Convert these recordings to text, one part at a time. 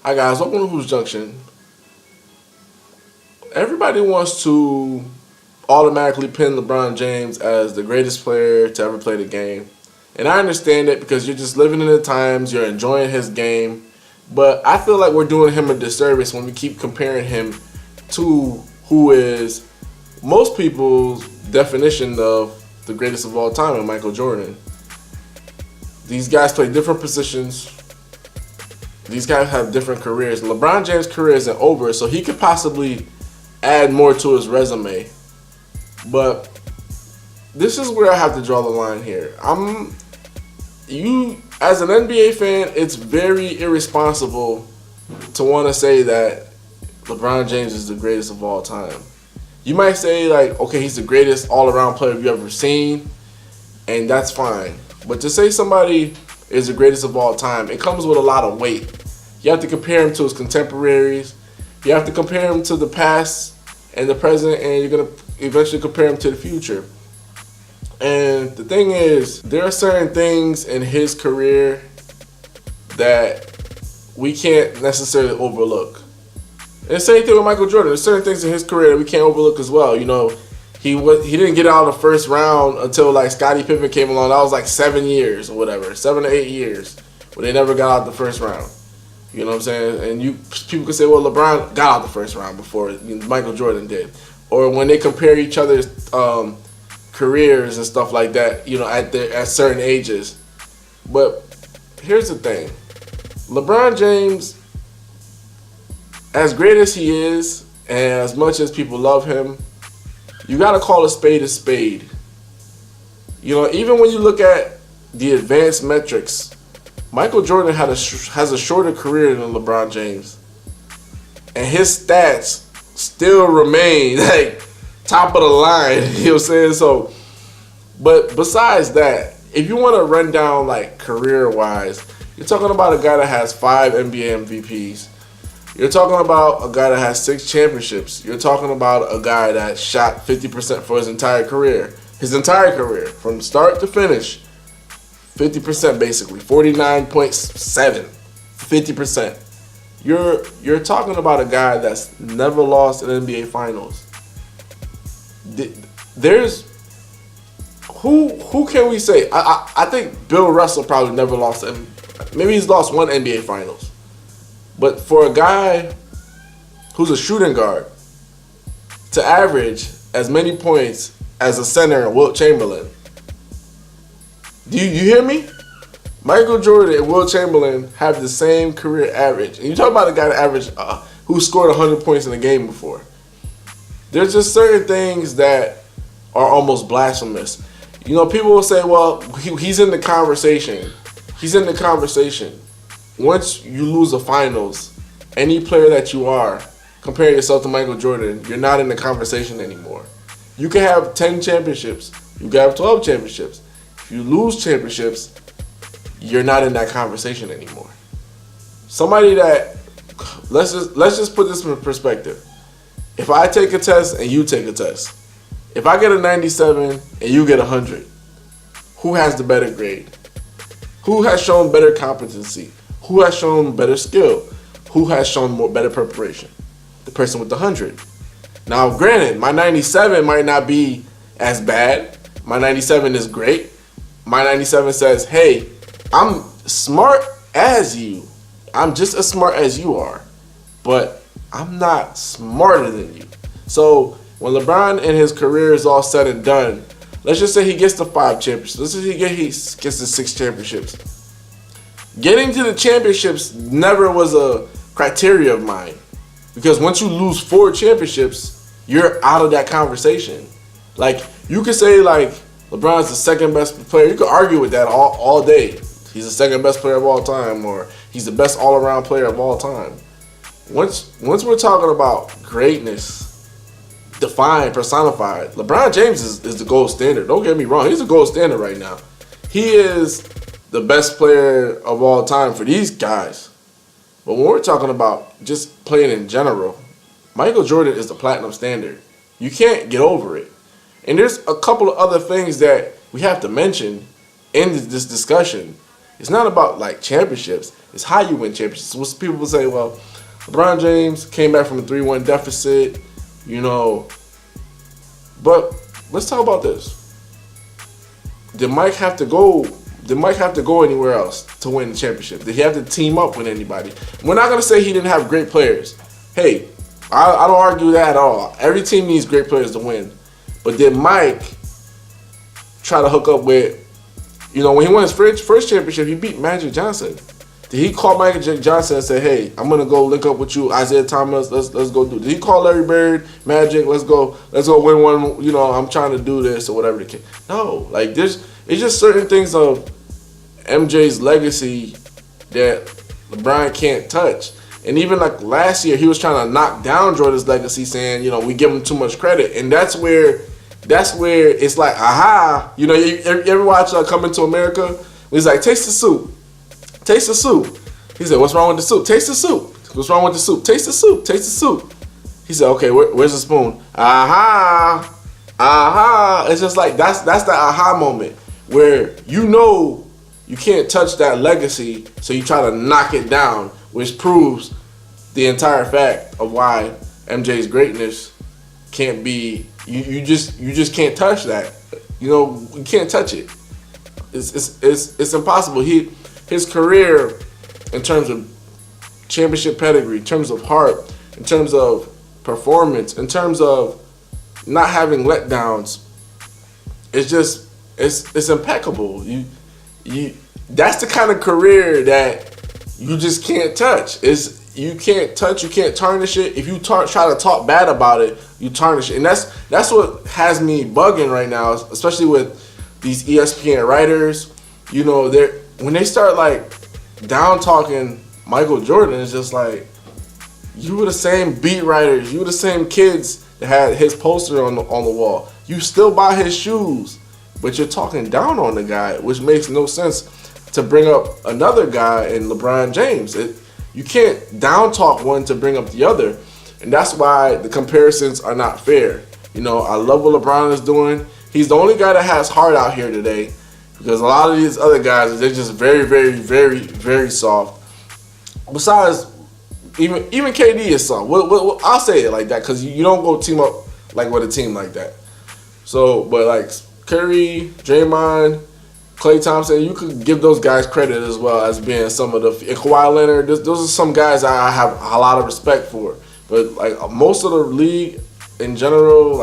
Hi guys, welcome to Hoops Junction. Everybody wants to automatically pin LeBron James as the greatest player to ever play the game. And I understand it because you're just living in the times, you're enjoying his game. But I feel like we're doing him a disservice when we keep comparing him to who is most people's definition of the greatest of all time, Michael Jordan. These guys play different positions. These guys have different careers. LeBron James' career isn't over, so he could possibly add more to his resume. But this is where I have to draw the line here. As an NBA fan, it's very irresponsible to want to say that LeBron James is the greatest of all time. You might say, like, okay, he's the greatest all-around player you've ever seen, and that's fine. But to say somebody is the greatest of all time, it comes with a lot of weight. You have to compare him to his contemporaries. You have to compare him to the past and the present, and you're going to eventually compare him to the future. And the thing is, there are certain things in his career that we can't necessarily overlook. And the same thing with Michael Jordan. There's certain things in his career that we can't overlook as well. You know, he didn't get out of the first round until like Scottie Pippen came along. That was like 7 years or whatever, 7 to 8 years, but they never got out the first round. You know what I'm saying? And people could say, well, LeBron got out the first round before Michael Jordan did. Or when they compare each other's careers and stuff like that, you know, at certain ages. But here's the thing. LeBron James, as great as he is, and as much as people love him, you got to call a spade a spade. You know, even when you look at the advanced metrics, Michael Jordan has a shorter career than LeBron James. And his stats still remain like top of the line, you know what I'm saying? So, but besides that, if you want to run down like career-wise, you're talking about a guy that has 5 NBA MVPs. You're talking about a guy that has 6 championships. You're talking about a guy that shot 50% for his entire career. His entire career, from start to finish, 50% basically, 49.7, 50%. You're talking about a guy that's never lost an NBA Finals. There's who can we say? I think Bill Russell probably never lost, maybe he's lost 1 NBA Finals. But for a guy who's a shooting guard to average as many points as a center, Wilt Chamberlain. Do you hear me? Michael Jordan and Wilt Chamberlain have the same career average. And you talk about a guy that averaged who scored 100 points in a game before. There's just certain things that are almost blasphemous. You know, people will say, well, he's in the conversation. He's in the conversation. Once you lose the finals, any player that you are, compare yourself to Michael Jordan, you're not in the conversation anymore. You can have 10 championships. You can have 12 championships. If you lose championships, you're not in that conversation anymore. Somebody that, let's just put this in perspective. If I take a test and you take a test, if I get a 97 and you get 100, who has the better grade? Who has shown better competency? Who has shown better skill? Who has shown better preparation? The person with the 100. Now, granted, my 97 might not be as bad. My 97 is great. My 97 says, hey, I'm smart as you. I'm just as smart as you are. But I'm not smarter than you. So when LeBron and his career is all said and done, let's just say he gets the 5 championships. Let's just say he gets the 6 championships. Getting to the championships never was a criteria of mine. Because once you lose 4 championships, you're out of that conversation. Like, you could say, like, LeBron's the second best player. You could argue with that all day. He's the second best player of all time, or he's the best all-around player of all time. Once we're talking about greatness, defined, personified, LeBron James is the gold standard. Don't get me wrong. He's the gold standard right now. He is the best player of all time for these guys. But when we're talking about just playing in general, Michael Jordan is the platinum standard. You can't get over it. And there's a couple of other things that we have to mention in this discussion. It's not about like championships. It's how you win championships. What people will say, well, LeBron James came back from a 3-1 deficit, you know. But let's talk about this. Did Mike have to go? Did Mike have to go anywhere else to win the championship? Did he have to team up with anybody? We're not gonna say he didn't have great players. Hey, I don't argue that at all. Every team needs great players to win. But did Mike try to hook up with, you know, when he won his first championship, he beat Magic Johnson. Did he call Magic Johnson and say, hey, I'm gonna go link up with you, Isaiah Thomas, let's go do it? Did he call Larry Bird, Magic, let's go win one, you know, I'm trying to do this or whatever the case? No, like it's just certain things of MJ's legacy that LeBron can't touch. And even like last year, he was trying to knock down Jordan's legacy, saying, you know, we give him too much credit. And that's where it's like, aha, you know, you ever watch Coming to America? He's like, taste the soup. Taste the soup. He said, what's wrong with the soup? Taste the soup. What's wrong with the soup? Taste the soup. Taste the soup. He said, okay, where's the spoon? Aha. Aha. It's just like, that's the aha moment where you know you can't touch that legacy, so you try to knock it down, which proves the entire fact of why MJ's greatness can't be, you just can't touch that. You know, you can't touch it. It's impossible. His career, in terms of championship pedigree, in terms of heart, in terms of performance, in terms of not having letdowns, it's impeccable. That's the kind of career that you just can't touch. You can't touch, you can't tarnish it. If you try to talk bad about it, you tarnish it. And that's what has me bugging right now, especially with these ESPN writers. You know, when they start like down talking Michael Jordan, it's just like, you were the same beat writers, you were the same kids that had his poster on the wall. You still buy his shoes, but you're talking down on the guy, which makes no sense to bring up another guy in LeBron James. You can't down talk one to bring up the other, and that's why the comparisons are not fair. You know, I love what LeBron is doing. He's the only guy that has heart out here today, because a lot of these other guys, they're just very, very, very, very soft. Besides, even KD is soft. Well, I'll say it like that, because you don't go team up like with a team like that. So, but like Curry, Draymond, Klay Thompson, you could give those guys credit as well as being some of the, and Kawhi Leonard, those are some guys I have a lot of respect for. But like most of the league in general,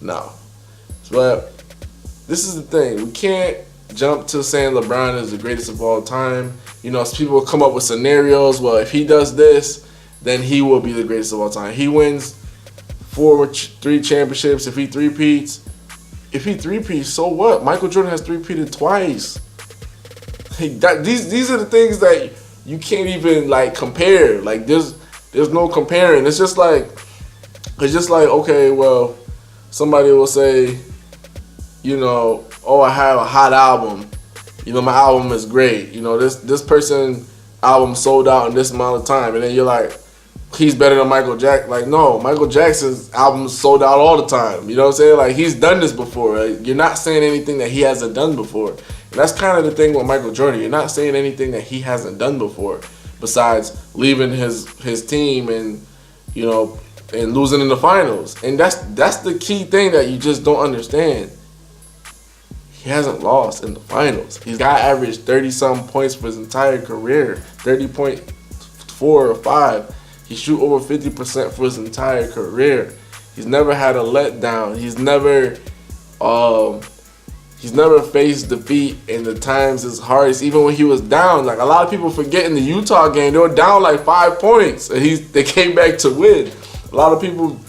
no. But this is the thing, we can't jump to saying LeBron is the greatest of all time. You know, people will come up with scenarios, well, if he does this, then he will be the greatest of all time. He wins 3 championships, if he three-peats, so what? Michael Jordan has three-peated twice. These are the things that you can't even like compare. Like there's no comparing. It's just like okay, well, somebody will say, you know, oh, I have a hot album. You know, my album is great. You know, this person album sold out in this amount of time, and then you're like, he's better than Michael Jackson. Like, no, Michael Jackson's albums sold out all the time. You know what I'm saying? Like, he's done this before. Right? You're not saying anything that he hasn't done before. And that's kind of the thing with Michael Jordan. You're not saying anything that he hasn't done before, besides leaving his team and, you know, and losing in the finals. And that's the key thing that you just don't understand. He hasn't lost in the finals. He's got averaged 30-something points for his entire career, 30.4 or 5. He shoot over 50% for his entire career. He's never had a letdown. He's never faced defeat in the times his hardest. Even when he was down, like a lot of people forget in the Utah game, they were down like 5 points, and they came back to win. A lot of people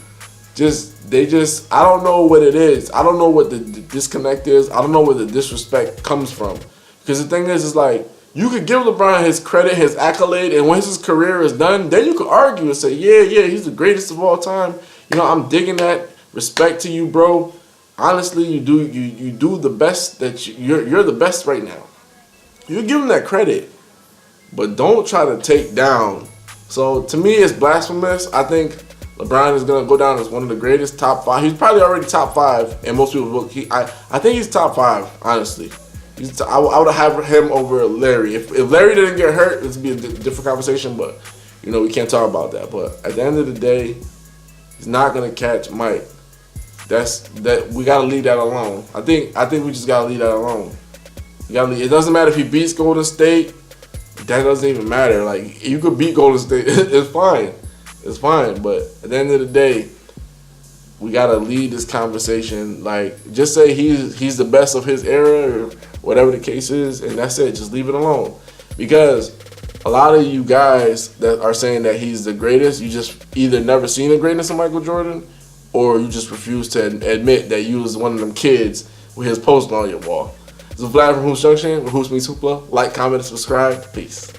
I don't know what it is. I don't know what the disconnect is. I don't know where the disrespect comes from. Because the thing is like, you could give LeBron his credit, his accolade, and once his career is done, then you could argue and say, yeah, he's the greatest of all time. You know, I'm digging that. Respect to you, bro. Honestly, you do the best that you're the best right now. You give him that credit, but don't try to take down. So to me, it's blasphemous. I think LeBron is gonna go down as one of the greatest, top 5. He's probably already top 5, and most people look. I think he's top 5, honestly. I would have him over Larry. If Larry didn't get hurt, this would be a different conversation. But we can't talk about that. But at the end of the day, he's not gonna catch Mike. We gotta leave that alone. I think we just gotta leave that alone. It doesn't matter if he beats Golden State. That doesn't even matter. Like, you could beat Golden State. It's fine. It's fine. But at the end of the day, we gotta lead this conversation. Like, just say he's the best of his era or whatever the case is, and that's it. Just leave it alone. Because a lot of you guys that are saying that he's the greatest, you just either never seen the greatness of Michael Jordan, or you just refuse to admit that you was one of them kids with his poster on your wall. This is Vlad from Hoops Junction, where Hoops meets Hoopla. Like, comment, and subscribe. Peace.